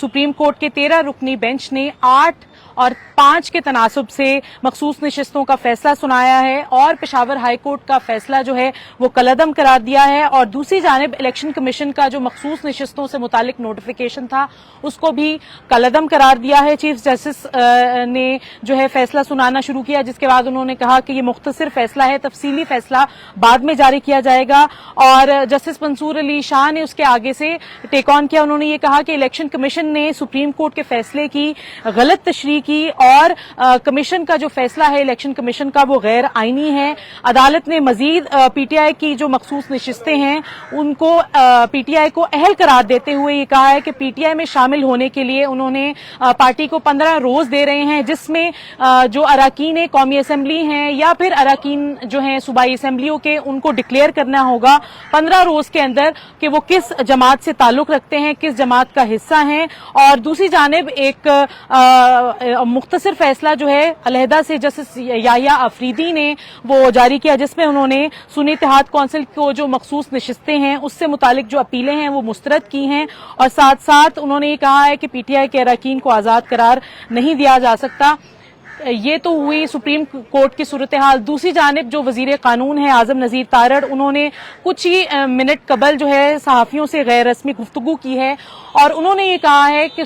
Supreme court के 13 रुकनी bench ने 8 और 5 के तनासुब से मखसूस नशिस्तों का फैसला सुनाया है और पेशावर हाई कोर्ट का फैसला जो है वो कलअदम करार दिया है। और दूसरी जानिब इलेक्शन कमीशन का जो मखसूस नशिस्तों से मुतालिक नोटिफिकेशन था उसको भी कलअदम करार दिया है। चीफ जस्टिस ने जो है फैसला सुनाना शुरू किया, जिसके बाद उन्होंने कहा कि ये मुख्तसर फैसला है, तफसीली फैसला बाद में जारी किया जाएगा। और जस्टिस मंसूर अली शाह ने उसके आगे से टेक ऑन किया। उन्होंने ये कहा कि इलेक्शन कमीशन ने सुप्रीम कोर्ट के फैसले की गलत तशरीह की और कमीशन का जो फैसला है इलेक्शन कमीशन का वो गैर आईनी है। अदालत ने मजीद पीटीआई की जो मखसूस नशिस्तें हैं उनको पीटीआई को अहल करार देते हुए ये कहा है कि पीटीआई में शामिल होने के लिए उन्होंने पार्टी को 15 रोज दे रहे हैं, जिसमें जो अराकीन कौमी असेंबली हैं या फिर अराकीन जो हैं सूबाई असेंबलियों के, उनको डिक्लेयर करना होगा 15 रोज के अंदर कि वो किस जमात से ताल्लुक रखते हैं, किस जमात का हिस्सा हैं। और दूसरी जानिब एक मुख्तसर फैसला जो है अलहदा से जस्टिस याहिया अफरीदी ने वो जारी किया, जिसमें उन्होंने सुन्नी इत्तेहाद कौंसिल को जो मखसूस नशिस्तें हैं उससे मुतालिक जो अपीलें हैं वो मुस्तरद की हैं। और साथ साथ उन्होंने ये कहा है कि पीटीआई के अरकान को आजाद करार नहीं दिया जा सकता। ये तो हुई सुप्रीम कोर्ट की सूरत हाल। दूसरी जानिब जो वजीर कानून है आजम नजीर तारड़, उन्होंने कुछ ही मिनट कबल जो है सहाफियों से गैर रस्मी गुफ्तगू की है और उन्होंने ये कहा है कि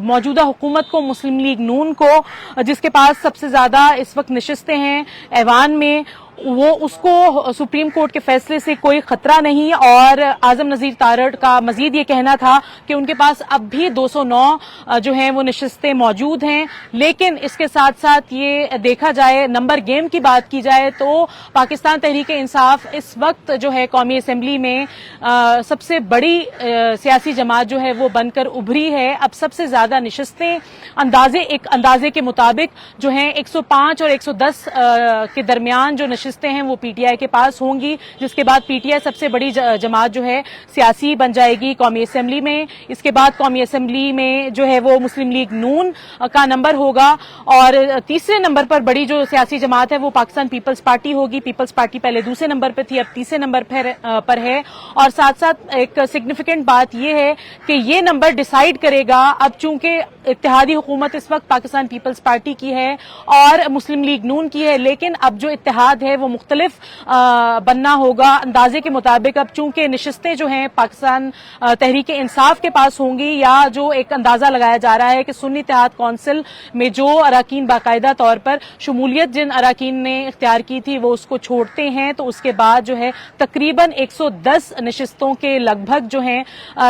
मौजूदा हुकूमत को, मुस्लिम लीग नून को, जिसके पास सबसे ज्यादा इस वक्त नशिस्तें हैं ऐवान में, वो उसको सुप्रीम कोर्ट के फैसले से कोई खतरा नहीं। और आजम नजीर तारड़ का मजीद ये कहना था कि उनके पास अब भी 209 जो हैं वो नशिस्तें मौजूद हैं। लेकिन इसके साथ साथ ये देखा जाए, नंबर गेम की बात की जाए तो पाकिस्तान तहरीक इंसाफ इस वक्त जो है कौमी असेंबली में सबसे बड़ी सियासी जमात जो है वो बनकर उभरी है। अब सबसे ज्यादा नशिस्तें एक अंदाजे के मुताबिक जो हैं 105 और 110 के दरमियान जो नशिस्तें हैं वो पीटीआई के पास होंगी, जिसके बाद पीटीआई सबसे बड़ी जमात जो है सियासी बन जाएगी कौमी असेंबली में। इसके बाद कौमी असेंबली में जो है वो मुस्लिम लीग नून का नंबर होगा और तीसरे नंबर पर बड़ी जो सियासी जमात है वो पाकिस्तान पीपल्स पार्टी होगी। पीपल्स पार्टी पहले दूसरे नंबर पर थी, अब तीसरे नंबर पर है। और साथ साथ एक सिग्निफिकेंट बात यह है कि ये नंबर डिसाइड करेगा, अब चूंकि इत्तेहादी हुकूमत इस वक्त पाकिस्तान पीपल्स पार्टी की है और मुस्लिम लीग नून की है, लेकिन अब जो इत्तेहाद है वो मुख्तलिफ बनना होगा अंदाजे के मुताबिक। अब चूंकि नशिस्तें जो हैं पाकिस्तान तहरीक इंसाफ के पास होंगी, या जो एक अंदाजा लगाया जा रहा है कि सुन्नी इत्तेहाद कौंसिल में जो अराकीन बाकायदा तौर पर शमूलियत जिन अराकीन ने इख्तियार की थी वो उसको छोड़ते हैं, तो उसके बाद जो है तकरीबन 110 नशिस्तों के लगभग जो हैं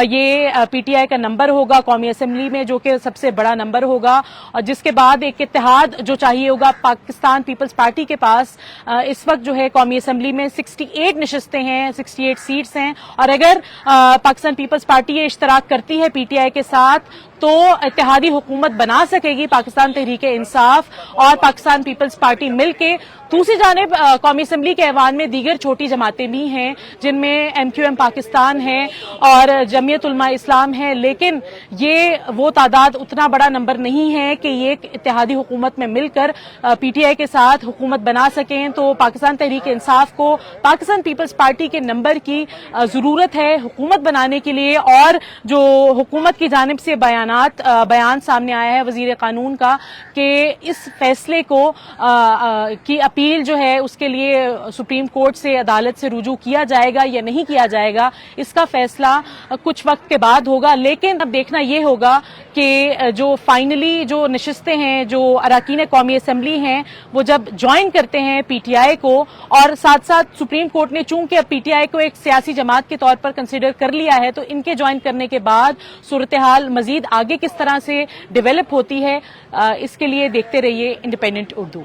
ये पीटीआई का नंबर होगा कौमी असेंबली में, जो कि सबसे बड़ा नंबर होगा। और जिसके बाद एक इत्तेहाद जो चाहिए होगा पाकिस्तान पीपल्स पार्टी के पास इस वक्त जो है कौमी असेंबली में 68 नशिस्तें हैं, 68 सीट्स हैं। और अगर पाकिस्तान पीपल्स पार्टी ये इश्तराक करती है पीटीआई के साथ तो इत्तेहादी हुकूमत बना सकेगी पाकिस्तान तहरीक इंसाफ और पाकिस्तान पीपल्स पार्टी मिलके। दूसरी जानिब कौमी असेंबली के ऐवान में दीगर छोटी जमातें भी हैं, जिनमें एमक्यूएम पाकिस्तान है और जमीयत उलमा इस्लाम है, लेकिन ये वो तादाद उतना बड़ा नंबर नहीं है कि ये इत्तेहादी हुकूमत में मिलकर पीटीआई के साथ हुकूमत बना सकें। तो पाकिस्तान तहरीक इंसाफ को पाकिस्तान पीपल्स पार्टी के नंबर की जरूरत है हुकूमत बनाने के लिए। और जो हुकूमत की जानिब से बयान सामने आया है वजीर कानून का कि इस फैसले को की अपील जो है उसके लिए सुप्रीम कोर्ट से, अदालत से रुजू किया जाएगा या नहीं किया जाएगा, इसका फैसला कुछ वक्त के बाद होगा। लेकिन अब देखना यह होगा कि जो फाइनली जो नशिस्तें हैं, जो अराकीन कौमी असेंबली हैं, वो जब ज्वाइन करते हैं पीटीआई को, और साथ साथ सुप्रीम कोर्ट ने चूंकि अब पीटीआई को एक सियासी जमात के तौर पर कंसिडर कर लिया है, तो इनके ज्वाइन करने के बाद सूरत हाल मजीद आगे किस तरह से डेवलप होती है, इसके लिए देखते रहिए इंडिपेंडेंट उर्दू।